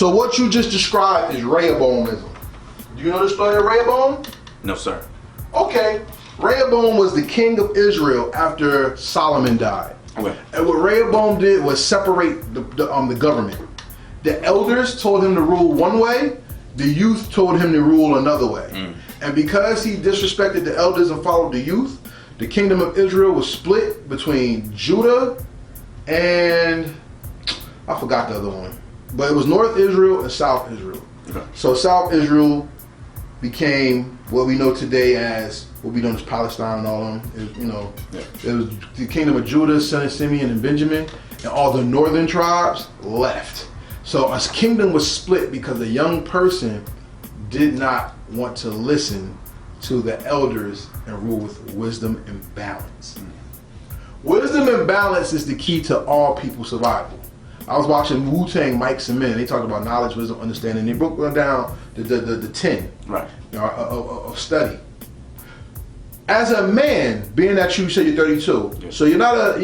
So what you just described is Rehoboamism. Do you know the story of Rehoboam? No, sir. Okay. Rehoboam was the king of Israel after Solomon died. Okay. And what Rehoboam did was separate the government. The elders told him to rule one way, the youth told him to rule another way. And because he disrespected the elders and followed the youth, the kingdom of Israel was split between Judah and I forgot the other one. But it was North Israel and South Israel. Okay. So South Israel became what we know today as what we know as Palestine and all them. It was the kingdom of Judah, son of Simeon and Benjamin, and all the northern tribes left. So a kingdom was split because a young person did not want to listen to the elders and rule with wisdom and balance. Wisdom and balance is the key to all people's survival. I was watching Wu-Tang, Mike Semin. They talked about knowledge, wisdom, understanding. They broke down the 10 Right. of study. As a man, being that you say you're 32, Yes. so you're not a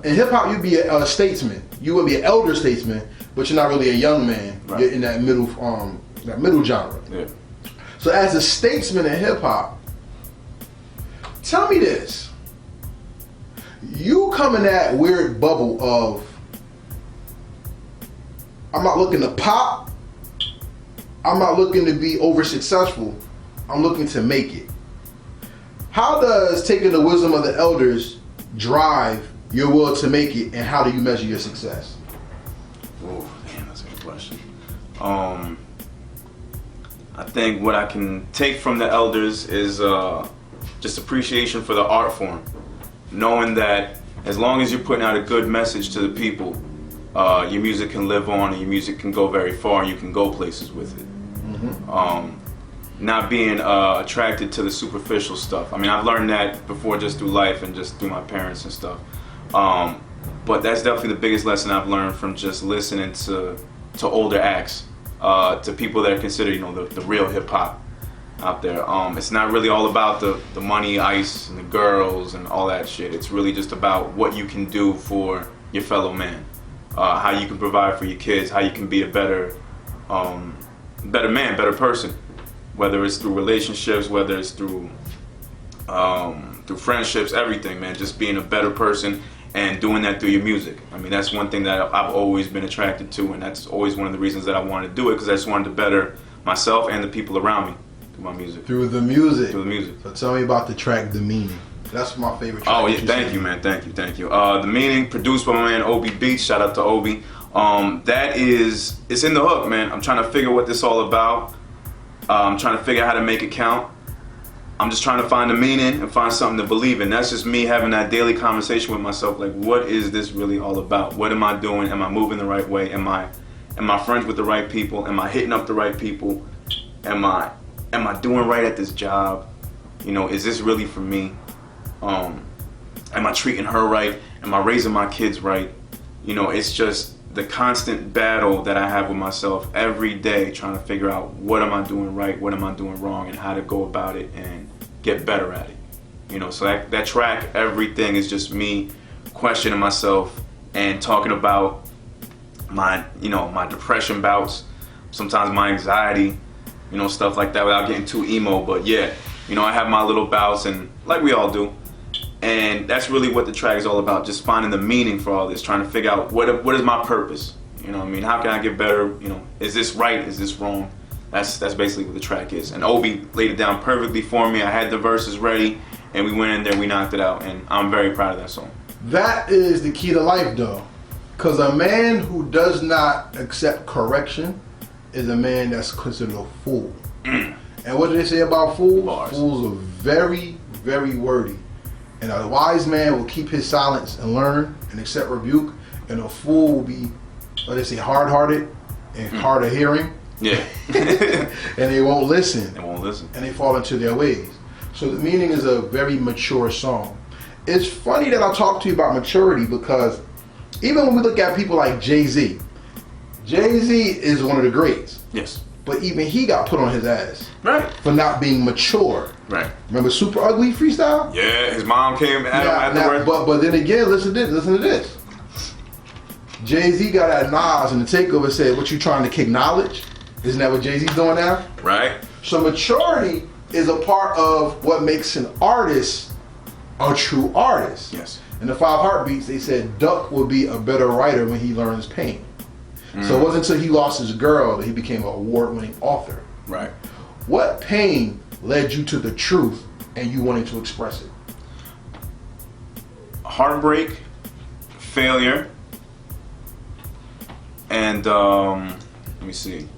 in hip hop you'd be a statesman. You would be an elder statesman, but you're not really a young man. Right. You're in that middle genre. Yeah. So as a statesman in hip hop, tell me this. You come in that weird bubble of I'm not looking to pop, I'm not looking to be over successful, I'm looking to make it. How does taking the wisdom of the elders drive your will to make it, and how do you measure your success? Oh, damn, that's a good question. I think what I can take from the elders is just appreciation for the art form. Knowing that as long as you're putting out a good message to the people, your music can live on and your music can go very far and you can go places with it. Not being attracted to the superficial stuff. I mean, I've learned that before just through life and just through my parents and stuff. But that's definitely the biggest lesson I've learned from just listening to older acts, to people that are considered, the real hip hop out there. It's not really all about the money, ice, and the girls and all that shit. It's really just about what you can do for your fellow man, how you can provide for your kids, how you can be a better man, better person. Whether it's through relationships, whether it's through friendships, everything, man. Just being a better person and doing that through your music. I mean, that's one thing that I've always been attracted to, and that's always one of the reasons that I wanted to do it, because I just wanted to better myself and the people around me through my music. Through the music. Through the music. So tell me about the track, The Meaning. That's my favorite track. Oh yeah, thank you, man. Thank you. The Meaning, produced by my man Obi Beats. Shout out to Obi. It's in the hook, man. I'm trying to figure what this is all about. I'm trying to figure out how to make it count. I'm just trying to find a meaning and find something to believe in. That's just me having that daily conversation with myself. Like, what is this really all about? What am I doing? Am I moving the right way? Am I friends with the right people? Am I hitting up the right people? Am I doing right at this job? Is this really for me? Am I treating her right? Am I raising my kids right? It's just the constant battle that I have with myself every day, trying to figure out what am I doing right, what am I doing wrong, and how to go about it and get better at it. So that track, everything is just me questioning myself and talking about my depression bouts, sometimes my anxiety, stuff like that, without getting too emo. But yeah, I have my little bouts, and like we all do. And that's really what the track is all about, just finding the meaning for all this, trying to figure out what is my purpose. How can I get better? Is this right? Is this wrong? That's basically what the track is. And Obi laid it down perfectly for me. I had the verses ready, and we went in there, we knocked it out, and I'm very proud of that song. That is the key to life, though. Because a man who does not accept correction is a man that's considered a fool. And what do they say about fools? Bars. Fools are very, very wordy. And a wise man will keep his silence and learn and accept rebuke. And a fool will be, what they say, hard-hearted and hard of hearing. Yeah. And they won't listen. They won't listen. And they fall into their ways. So The Meaning is a very mature song. It's funny that I talk to you about maturity, because even when we look at people like Jay-Z, Jay-Z is one of the greats. Yes. But even he got put on his ass. Right. For not being mature. Right. Remember Super Ugly freestyle? Yeah, his mom came at him afterwards. But then again, listen to this. Jay-Z got at Nas and the Takeover said, "What you trying to kick knowledge?" Isn't that what Jay-Z's doing now? Right. So maturity is a part of what makes an artist a true artist. Yes. In the Five Heartbeats, they said Duck will be a better writer when he learns pain. So it wasn't until he lost his girl that he became an award-winning author. Right. What pain led you to the truth and you wanting to express it? Heartbreak, failure, and let me see.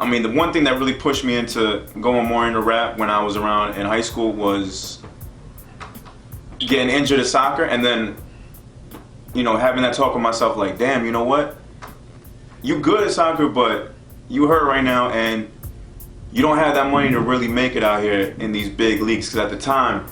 I mean, the one thing that really pushed me into going more into rap when I was around in high school was getting injured at soccer, and then, you know, having that talk with myself like, damn, you know what? You good at soccer, but you hurt right now, and you don't have that money to really make it out here in these big leagues. Because at the time,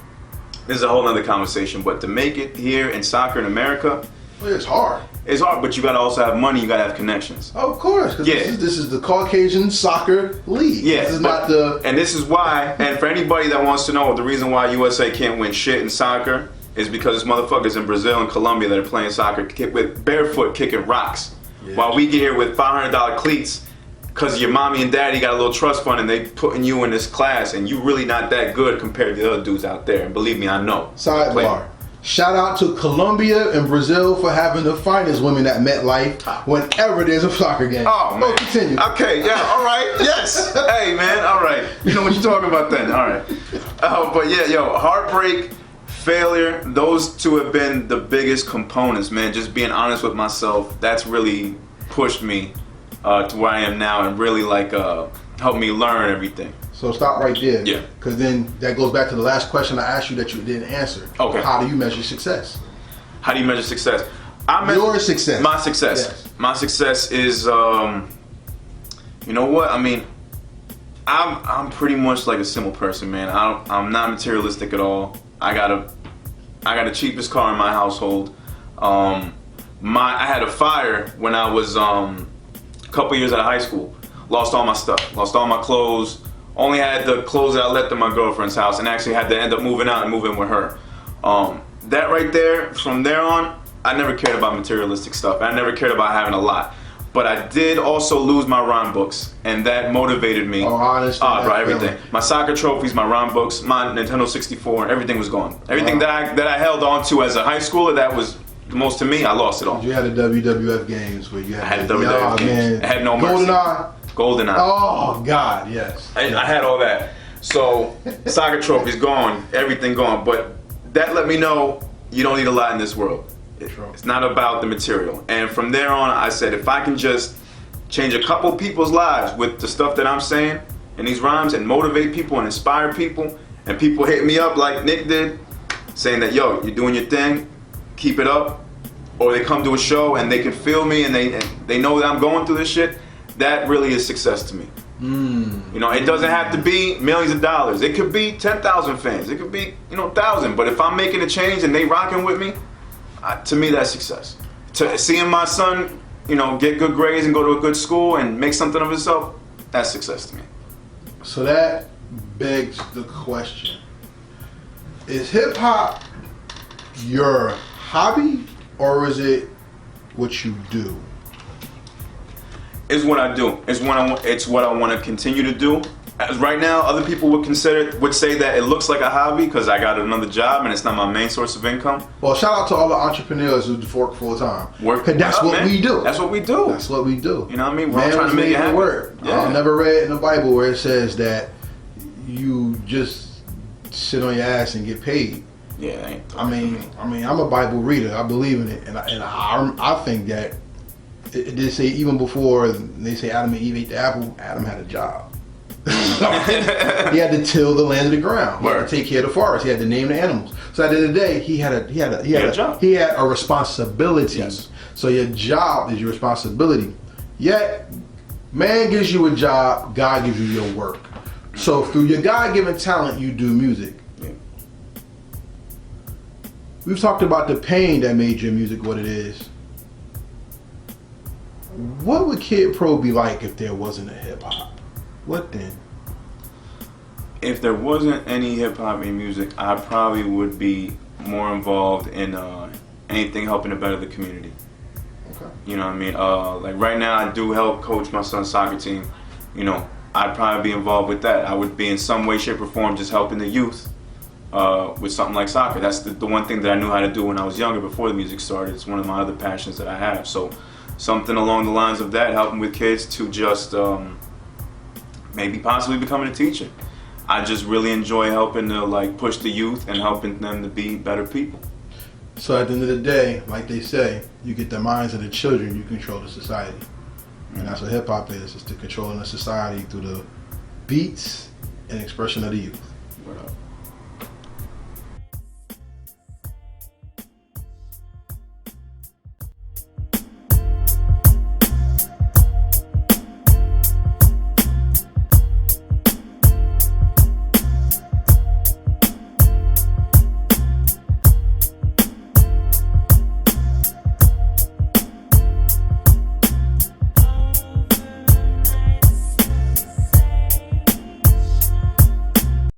this is a whole other conversation, but to make it here in soccer in America, Well, it's hard. it's hard, but you gotta also have money, you gotta have connections. Of course, because Yeah. this is the Caucasian soccer league. Yeah, This is but- not the... And this is why, and for anybody that wants to know, the reason why USA can't win shit in soccer is because there's motherfuckers in Brazil and Colombia that are playing soccer with barefoot kicking rocks. Yeah. While we get here with $500 cleats because your mommy and daddy got a little trust fund and they putting you in this class and you really not that good compared to the other dudes out there. And believe me, I know. Sidebar. Shout out to Colombia and Brazil for having the finest women at MetLife whenever there's a soccer game. Oh, man. Continue. Okay, yeah, all right, yes. Hey, man, all right. You know what you're talking about then, all right. But yeah, yo, heartbreak, failure, those two have been the biggest components, man. Just being honest with myself, that's really pushed me to where I am now and really, like, helped me learn everything. So stop right there. Yeah. Because then that goes back to the last question I asked you that you didn't answer. Okay. How do you measure success? How do you measure success? I measure Your success. My success. Yes. My success is, you know what? I mean, I'm pretty much like a simple person, man. I'm not materialistic at all. I got the cheapest car in my household. I had a fire when I was a couple years out of high school. Lost all my stuff. Lost all my clothes. Only had the clothes that I left at my girlfriend's house, and actually had to end up moving out and move in with her. That right there, from there on, I never cared about materialistic stuff. I never cared about having a lot. But I did also lose my rhyme books, and that motivated me. Oh, I understand that bro, everything. feeling. My soccer trophies, my rhyme books, my Nintendo 64, everything was gone. Everything that I held on to as a high schooler that was the most to me, I lost it all. You had the WWF games where you had... I had the WWF games. I had No Mercy. GoldenEye. GoldenEye. Oh, God, yes. I had all that. So, soccer trophies gone, everything gone. But that let me know you don't need a lot in this world. True. It's not about the material. And from there on, I said, if I can just change a couple people's lives with the stuff that I'm saying in these rhymes and motivate people and inspire people, and people hit me up like Nick did, saying that, yo, you're doing your thing, keep it up. Or they come to a show and they can feel me and they know that I'm going through this shit, that really is success to me. You know, it doesn't have to be millions of dollars. It could be 10,000 fans. It could be, 1,000. But if I'm making a change and they rocking with me, to me that's success. To seeing my son, get good grades and go to a good school and make something of himself, that's success to me. So that begs the question. Is hip hop your hobby or is it what you do? It's what I do. It's what I want to continue to do. As right now, other people would say that it looks like a hobby because I got another job and it's not my main source of income. Well, shout out to all the entrepreneurs who work full time. Because that's what we do. That's what we do. That's what we do. You know what I mean? We're Man trying was to make made it to happen. work. Yeah. I've never read in the Bible where it says that you just sit on your ass and get paid. Yeah. I mean, I'm a Bible reader. I believe in it, and I think that it did say even before they say Adam and Eve ate the apple, Adam had a job. He had to till the land of the ground. He had to take care of the forest. He had to name the animals. So at the end of the day, he had a job. He had a responsibility. Yes. So your job is your responsibility. Yet, man gives you a job, God gives you your work. So through your God-given talent, you do music. Yeah. We've talked about the pain that made your music what it is. What would Kid Pro be like if there wasn't a hip hop? What then? If there wasn't any hip hop in music, I probably would be more involved in anything helping to better the community. Okay. You know what I mean? Like right now, I do help coach my son's soccer team. You know, I'd probably be involved with that. I would be in some way, shape, or form just helping the youth with something like soccer. That's the one thing that I knew how to do when I was younger, before the music started. It's one of my other passions that I have. So something along the lines of that, helping with kids to just maybe possibly becoming a teacher. I just really enjoy helping to like push the youth and helping them to be better people. So at the end of the day, like they say, you get the minds of the children, you control the society. And that's what hip hop is. It's the controlling the society through the beats and expression of the youth. What up?